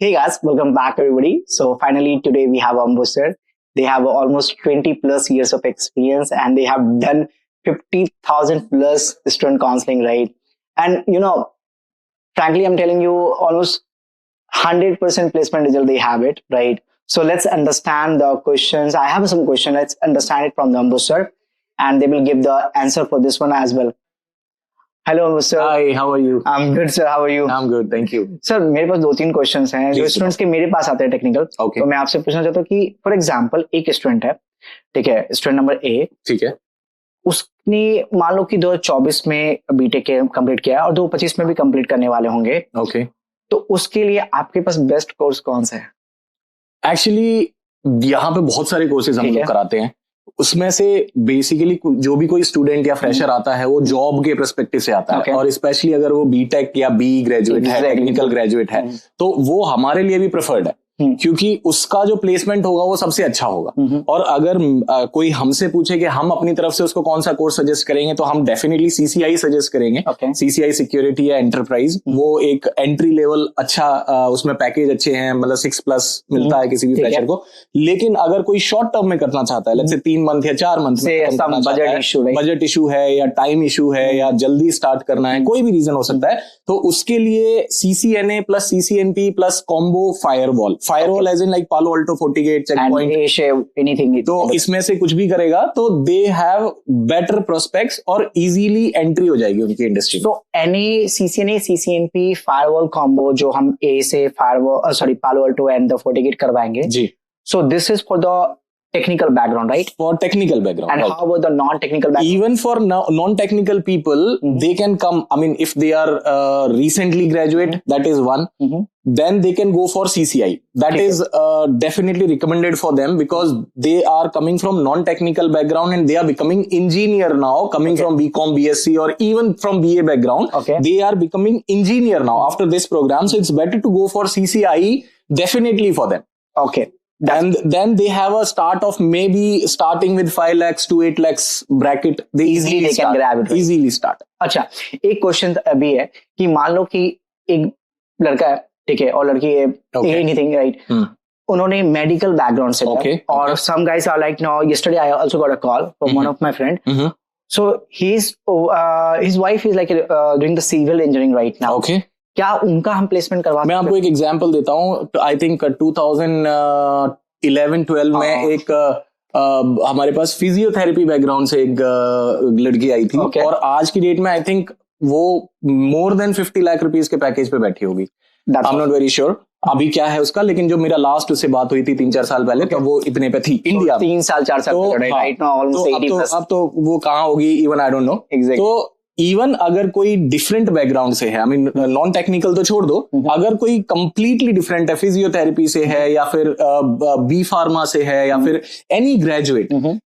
Hey guys, welcome back everybody. So finally today we have Ambusher. They have almost 20 plus years of experience and they have done 50,000 plus student counseling, right? And frankly, I'm telling you almost 100% placement result they have it, right? So let's understand the questions. I have some questions. Let's understand it from the Ambusher and they will give the answer for this one as well. Hello sir. Hi, how are you? I am good sir. How are you? I'm good, thank you. Sir मेरे पास 2-3 questions हैं जो Please. Students के मेरे पास आते हैं technical. Okay. तो मैं आपसे पूछना चाहता हूँ कि फॉर एग्जांपल एक स्टूडेंट है, ठीक है, स्टूडेंट नंबर ए. ठीक है. उसने मान लो कि 2024 में बीटेक कंप्लीट किया और 2025 में भी कंप्लीट करने वाले होंगे. Okay. तो उसके लिए आपके पास बेस्ट कोर्स कौन सा है? Actually, यहाँ पे बहुत सारे कोर्सेज हम ठीक है. लोग कराते हैं. उसमें से बेसिकली जो भी कोई स्टूडेंट या फ्रेशर आता है वो जॉब के पर्सपेक्टिव से आता Okay. है, और स्पेशली अगर वो बीटेक या बी ग्रेजुएट है, Exactly. टेक्निकल ग्रेजुएट है, तो वो हमारे लिए भी प्रेफर्ड है, क्योंकि उसका जो प्लेसमेंट होगा वो सबसे अच्छा होगा. और अगर कोई हमसे पूछे कि हम अपनी तरफ से उसको कौन सा कोर्स सजेस्ट करेंगे, तो हम डेफिनेटली सीसीआई सजेस्ट करेंगे. Okay. सीसीआई सिक्योरिटी या एंटरप्राइज, वो एक एंट्री लेवल अच्छा, उसमें पैकेज अच्छे हैं, मतलब 6+ मिलता है किसी भी ठीक है. फ्रेशर को. लेकिन अगर कोई शॉर्ट टर्म में करना चाहता है, लेट्स से 3 मंथ या 4 मंथ में, बजट इशू है या टाइम इशू है या जल्दी स्टार्ट करना है, कोई भी रीजन हो सकता है, तो उसके लिए CCNA plus CCNP plus combo firewall as in like Palo Alto, FortiGate, checkpoint, anything. तो इसमें से कुछ भी करेगा तो दे हैव बेटर प्रोस्पेक्ट्स और इजीली एंट्री हो जाएगी उनकी इंडस्ट्री. तो any CCNA CCNP firewall combo जो हम ए से फायरवॉल पालो अल्टो एंड द FortiGate करवाएंगे जी. So this is for the technical background, right? For technical background. And right. how about the non-technical background? Even for non-technical people, they can come. I mean, if they are recently graduate, that is one. Then they can go for CCI. That is definitely recommended for them, because they are coming from non-technical background and they are becoming engineer now, coming from BCom, BSc or even from BA background. Okay. They are becoming engineer now after this program. So it's better to go for CCI definitely for them. Okay. And then they have a start of maybe starting with 5 lakhs to 8 lakhs bracket. They easily they start. can grab it. Right? Easily start. अच्छा, एक question अभी है कि मान लो कि एक लड़का है, ठीक है, और लड़की है, एनीथिंग, राइट? उन्होंने मेडिकल बैकग्राउंड से और some guys are like, no, yesterday I also got a call from one of my friend. So his wife is like doing the civil engineering right now. Okay. क्या उनका हम placement करवा? मैं आपको एक example देता हूँ. आई थिंक 2011-12 में एक हमारे पास फिजियोथेरेपी बैकग्राउंड से एक लड़की आई थी. Okay. और आज की डेट में आई थिंक वो मोर देन 50 लाख रुपीस के पैकेज पे बैठी होगी. I am not very sure अभी क्या है उसका, लेकिन जो मेरा लास्ट उससे बात हुई थी 3-4 साल पहले, तो वो इतने पे थी इंडिया. 3 साल 4 साल राइट नाउ ऑलमोस्ट 80+. अब तो वो कहाँ होगी, इवन आई डोंट नो. तो इवन अगर कोई डिफरेंट बैकग्राउंड से है, आई मीन नॉन टेक्निकल तो छोड़ दो, अगर कोई कंप्लीटली डिफरेंट है, फिजियोथेरेपी से है या फिर बी फार्मा से है या फिर any graduate,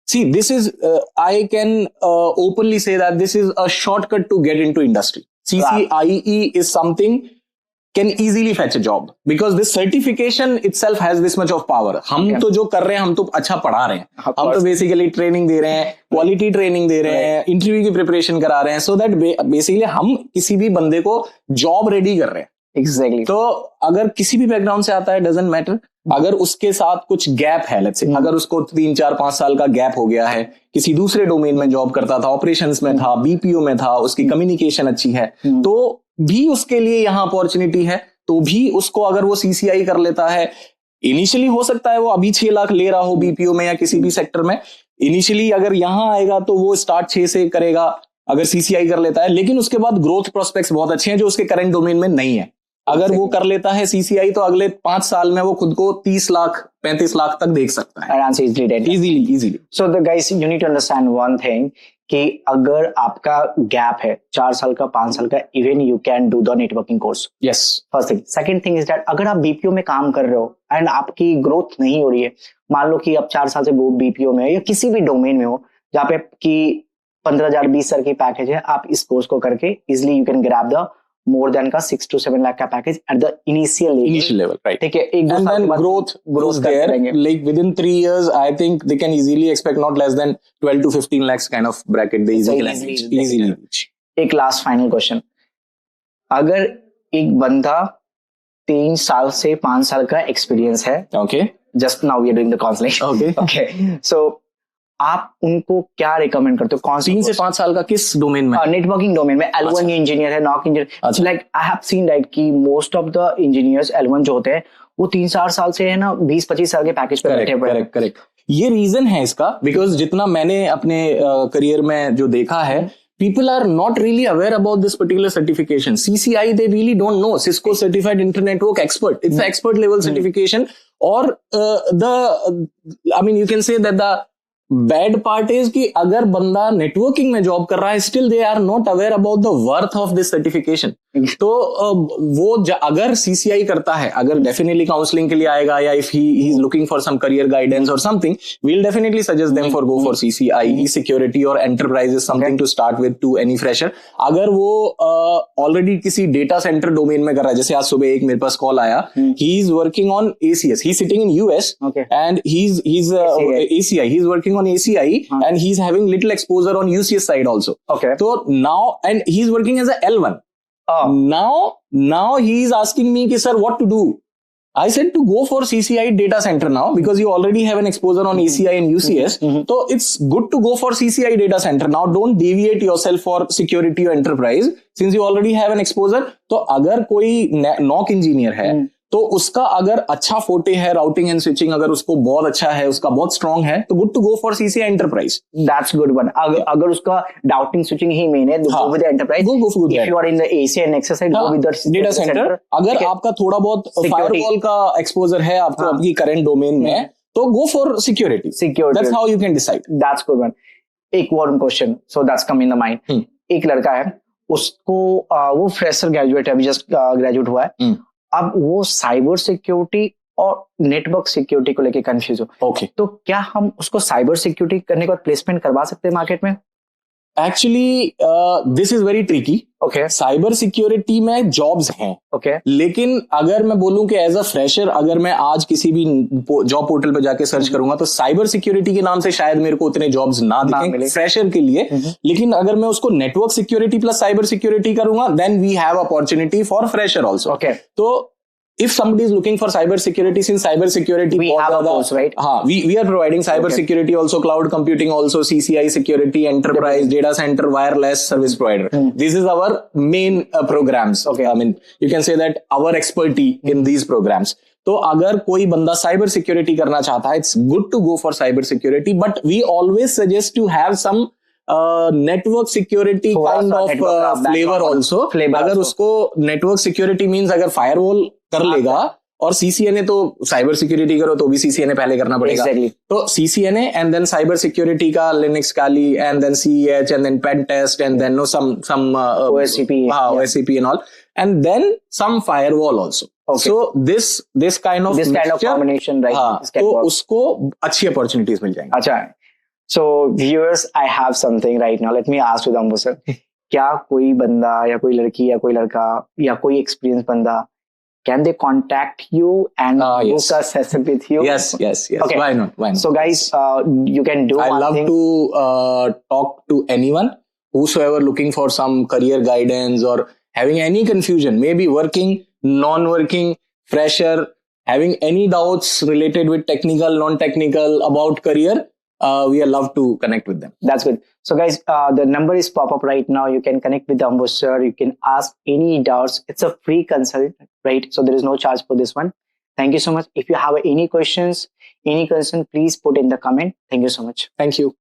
see this is I can openly say that this is a shortcut to get into industry. CCIE is something can easily fetch a job because this certification itself has this much of power. हम तो जो कर रहे हैं, हम तो अच्छा पढ़ा रहे हैं, हम तो बेसिकली ट्रेनिंग दे रहे हैं, क्वालिटी ट्रेनिंग दे रहे हैं, इंटरव्यू की प्रिपरेशन करा रहे हैं, सो दैट बेसिकली हम किसी भी बंदे को जॉब रेडी कर रहे हैं. एग्जैक्टली. तो अगर किसी भी बैकग्राउंड से आता है, डजंट मैटर. अगर उसके साथ कुछ गैप है, लेट्स से अगर उसको 3-4-5 साल का गैप हो गया है, किसी दूसरे डोमेन में जॉब करता था, ऑपरेशंस में था, BPO में था, उसकी कम्युनिकेशन अच्छी है, तो भी उसके लिए यहाँ अपॉर्चुनिटी है. तो भी उसको अगर वो CCI कर लेता है, इनिशियली हो सकता है वो अभी 6 लाख ले रहा हो BPO में या किसी भी सेक्टर में, इनिशियली अगर यहाँ आएगा तो वो स्टार्ट 6 से करेगा अगर CCI कर लेता है. लेकिन उसके बाद ग्रोथ प्रोस्पेक्ट्स बहुत अच्छे हैं जो उसके करंट डोमेन में नहीं है. अगर वो कर लेता है CCI तो अगले 5 साल में वो खुद को 30 लाख 35 लाख तक देख सकता है. Easily. So the guys, you need to understand one thing कि अगर आपका गैप है 4 साल का, 5 साल का, even you can do the networking course. Yes. First thing. Second thing is that अगर आप BPO में काम कर रहे हो एंड आपकी ग्रोथ नहीं हो रही है, मान लो कि आप 4 साल से BPO में या किसी भी डोमेन में हो जहाँ पे कि 15,000 20 साल की पैकेज है, आप इस कोर्स को करके easily you can grab the more than का 6 to 7 lakh का package at the initial level, right? ठीक है. एक and then growth there, like within 3 years I think they can easily expect not less than 12 to 15 lakhs kind of bracket. They easily reach. एक last final question. अगर एक बंदा 3 साल से 5 साल का एक्सपीरियंस है. Okay. Just now we are doing the counseling. Okay. Okay. So आप उनको क्या रिकमेंड करते हो? कौन 3 से 5 साल का किस डोमेन में? नेटवर्किंग डोमेन में. L1 इंजीनियर है, NOC engineer. Like I have seen right कि most of the engineers L1 जो होते हैं वो 3-4 साल से है ना 20-25 साल के पैकेज पे बैठे हुए हैं. करेक्ट. ये रीजन है इसका, बिकॉज जितना मैंने अपने करियर में जो देखा है, people are not really aware about this particular certification. CCI, they really don't know. Cisco Certified Internet Network Expert. It's an expert level certification. Or you can say that the bad part is कि अगर बंदा networking में job कर रहा है, still they are not aware about the worth of this certification. तो वो अगर CCI करता है, अगर definitely counseling के लिए आएगा, या if he is looking for some career guidance or something, we'll definitely suggest them for go for CCI. E-security or enterprise is something to start with to any fresher. अगर वो already किसी data center domain में कर रहा है, जैसे आज सुबह एक मेरे पास कॉल आया, he is working on ACS. He's sitting in US and he's ACI. He's working on ACI and he's having little exposure on UCS side also. Okay. So now, and he's working as a L1. Now he is asking me कि sir what to do. I said to go for CCI data center now because you already have an exposure on ACI and UCS. So it's good to go for CCI data center now. Don't deviate yourself for security or enterprise since you already have an exposure. तो अगर कोई NOC engineer है तो उसका अगर अच्छा फोटे है, राउटिंग एंड स्विचिंग अगर उसको बहुत अच्छा है, उसका बहुत स्ट्रांग है, तो good to go for CCIE enterprise. That's good one. अगर उसका राउटिंग स्विचिंग ही मेन है, go with enterprise. Go with if you are in the AC and Nexus side, go with the data centre. अगर आपका थोड़ा बहुत firewall का exposure है आपको आपकी करंट डोमेन में, तो go for security. That's how you can decide. That's good one. एक और question so that's come in the mind. एक लड़का है, उसको वो फ्रेशर ग्रेजुएट है, अभी जस्ट ग्रेजुएट हुआ है. अब वो साइबर सिक्योरिटी और नेटवर्क सिक्योरिटी को लेके कंफ्यूज हो. तो क्या हम उसको साइबर सिक्योरिटी करने के बाद प्लेसमेंट करवा सकते हैं मार्केट में? Actually this is very tricky. Cyber security में जॉब्स हैं. लेकिन अगर मैं बोलूं कि एज अ फ्रेशर अगर मैं आज किसी भी जॉब पोर्टल पर जाके सर्च करूंगा तो साइबर सिक्योरिटी के नाम से शायद मेरे को उतने जॉब्स ना दिखें फ्रेशर के लिए. लेकिन अगर मैं उसको network security plus cyber security करूंगा, then we have opportunity for fresher also. तो if somebody is looking for cyber security, since cyber security we have a course, right? We are providing cyber security also, cloud computing also, CCI security, enterprise, data center, wireless service provider. This is our main programs. I mean, you can say that our expertise in these programs. तो अगर कोई बंदा cyber security करना चाहता है, it's good to go for cyber security, but we always suggest to have some network security kind of flavor also. अगर उसको network security means अगर firewall कर लेगा, और CCNA तो साइबर सिक्योरिटी करो तो भी CCNA पहले करना पड़ेगा. तो CCNA and then cyber security का Linux Kali and then CEH and then pen test and then some OSCP and all, and then some firewall also. So this kind of combination, right? तो उसको अच्छी opportunities मिल जाएंगी. अच्छा. So viewers, I have something right now. Let me ask you, Ambu sir. क्या कोई बंदा या कोई लड़की या कोई लड़का या कोई एक्सपीरियंस बंदा, can they contact you and book a session with you? Yes. Okay. Why not? So guys, you can do I love to talk to anyone whosoever looking for some career guidance or having any confusion, maybe working, non-working, fresher, having any doubts related with technical, non-technical about career. We are love to connect with them. That's good. So guys, the number is pop up right now. You can connect with Ambu sir. You can ask any doubts. It's a free consult, right? So there is no charge for this one. Thank you so much. If you have any questions, any concern, please put in the comment. Thank you so much. Thank you.